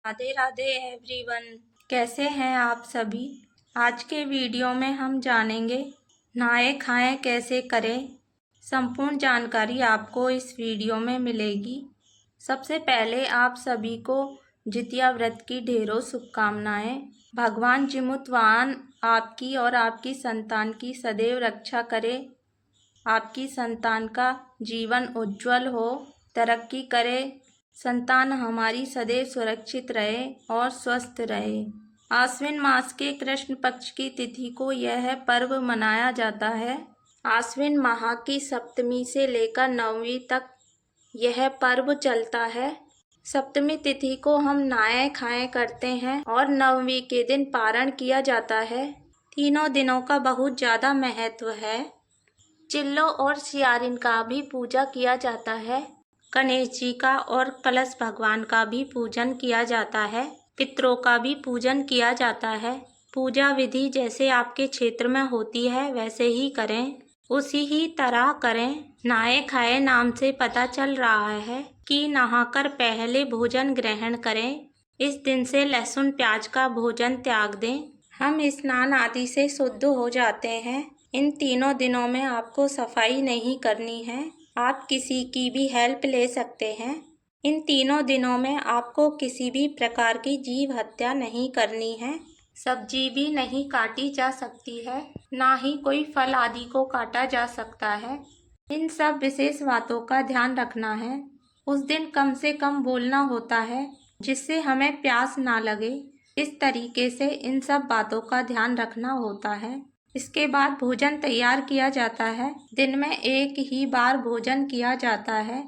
Radhe Radhe everyone, कैसे हैं आप सभी। आज के वीडियो में हम जानेंगे नहाए खाएं कैसे करें। संपूर्ण जानकारी आपको इस वीडियो में मिलेगी। सबसे पहले आप सभी को जितिया व्रत की ढेरों शुभकामनाएं। भगवान जिमुत वाहन आपकी और आपकी संतान की सदैव रक्षा करे। आपकी संतान का जीवन उज्जवल हो, तरक्की करे, संतान हमारी सदैव सुरक्षित रहे और स्वस्थ रहे। आश्विन मास के कृष्ण पक्ष की तिथि को यह पर्व मनाया जाता है। आश्विन माह की सप्तमी से लेकर नवमी तक यह पर्व चलता है। सप्तमी तिथि को हम नहाए खाएं करते हैं और नवमी के दिन पारण किया जाता है। तीनों दिनों का बहुत ज़्यादा महत्व है। चिल्लो और सियारिन का भी पूजा किया जाता है। गणेश जी का और कलश भगवान का भी पूजन किया जाता है। पितरों का भी पूजन किया जाता है। पूजा विधि जैसे आपके क्षेत्र में होती है वैसे ही करें, उसी ही तरह करें। नहाए खाए नाम से पता चल रहा है कि नहाकर पहले भोजन ग्रहण करें। इस दिन से लहसुन प्याज का भोजन त्याग दें। हम स्नान आदि से शुद्ध हो जाते हैं। इन तीनों दिनों में आपको सफाई नहीं करनी है। आप किसी की भी हेल्प ले सकते हैं। इन तीनों दिनों में आपको किसी भी प्रकार की जीव हत्या नहीं करनी है। सब्जी भी नहीं काटी जा सकती है, ना ही कोई फल आदि को काटा जा सकता है। इन सब विशेष बातों का ध्यान रखना है। उस दिन कम से कम बोलना होता है जिससे हमें प्यास ना लगे। इस तरीके से इन सब बातों का ध्यान रखना होता है। इसके बाद भोजन तैयार किया जाता है। दिन में एक ही बार भोजन किया जाता है।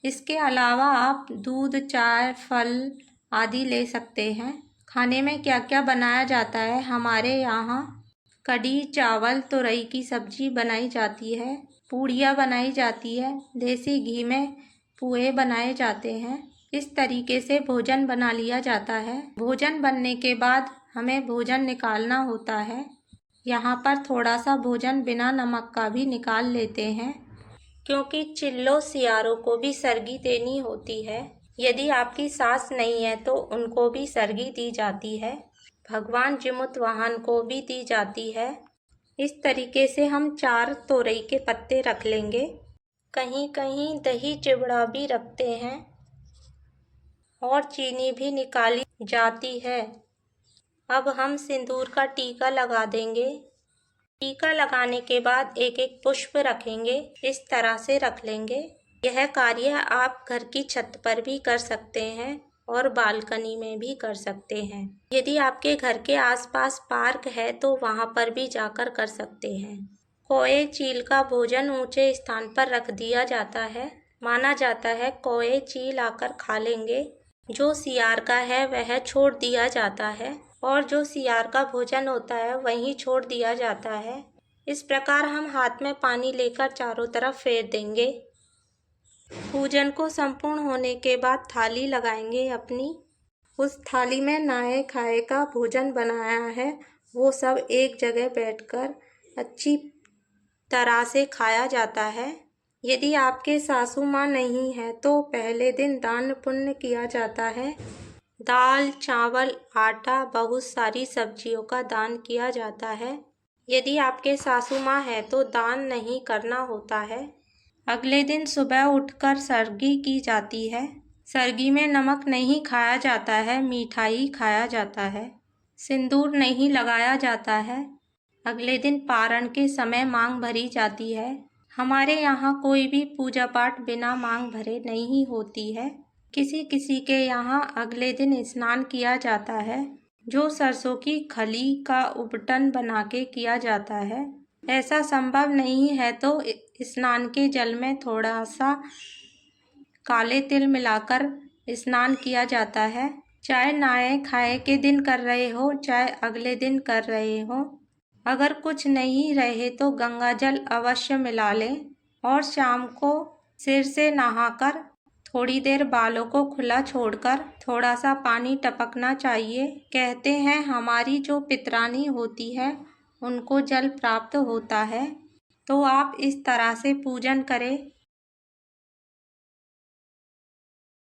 इसके अलावा आप दूध, चाय, फल आदि ले सकते हैं। खाने में क्या क्या बनाया जाता है, हमारे यहाँ कढ़ी चावल तुरई की सब्जी बनाई जाती है, पूड़ियाँ बनाई जाती है, देसी घी में पुए बनाए जाते हैं। इस तरीके से भोजन बना लिया जाता है। भोजन बनने के बाद हमें भोजन निकालना होता है। यहाँ पर थोड़ा सा भोजन बिना नमक का भी निकाल लेते हैं, क्योंकि चिल्लो सियारों को भी सर्गी देनी होती है। यदि आपकी सास नहीं है तो उनको भी सर्गी दी जाती है। भगवान जिमुत वाहन को भी दी जाती है। इस तरीके से हम 4 तोरई के पत्ते रख लेंगे। कहीं कहीं दही चिवड़ा भी रखते हैं और चीनी भी निकाली जाती है। अब हम सिंदूर का टीका लगा देंगे। टीका लगाने के बाद एक एक पुष्प रखेंगे। इस तरह से रख लेंगे। यह कार्य आप घर की छत पर भी कर सकते हैं और बालकनी में भी कर सकते हैं। यदि आपके घर के आसपास पार्क है तो वहां पर भी जाकर कर सकते हैं। कोए चील का भोजन ऊंचे स्थान पर रख दिया जाता है। माना जाता है कोए चील आकर खा लेंगे। जो सियार का है वह छोड़ दिया जाता है और जो सियार का भोजन होता है वहीं छोड़ दिया जाता है। इस प्रकार हम हाथ में पानी लेकर चारों तरफ फेर देंगे। पूजन को संपूर्ण होने के बाद थाली लगाएंगे अपनी। उस थाली में नहाए खाए का भोजन बनाया है वो सब एक जगह बैठकर अच्छी तरह से खाया जाता है। यदि आपके सासू माँ नहीं है तो पहले दिन दान पुण्य किया जाता है। दाल, चावल, आटा, बहुत सारी सब्जियों का दान किया जाता है। यदि आपके सासू माँ है तो दान नहीं करना होता है। अगले दिन सुबह उठकर सर्गी की जाती है। सर्गी में नमक नहीं खाया जाता है, मिठाई खाया जाता है। सिंदूर नहीं लगाया जाता है। अगले दिन पारण के समय मांग भरी जाती है। हमारे यहाँ कोई भी पूजा पाठ बिना मांग भरे नहीं होती है। किसी किसी के यहाँ अगले दिन स्नान किया जाता है, जो सरसों की खली का उपटन बना के किया जाता है। ऐसा संभव नहीं है तो स्नान के जल में थोड़ा सा काले तिल मिलाकर स्नान किया जाता है। चाहे नहाए खाए के दिन कर रहे हो चाहे अगले दिन कर रहे हो, अगर कुछ नहीं रहे तो गंगा जल अवश्य मिला लें और शाम को सिर से नहाकर थोड़ी देर बालों को खुला छोड़कर थोड़ा सा पानी टपकना चाहिए। कहते हैं हमारी जो पितरानी होती है उनको जल प्राप्त होता है। तो आप इस तरह से पूजन करें।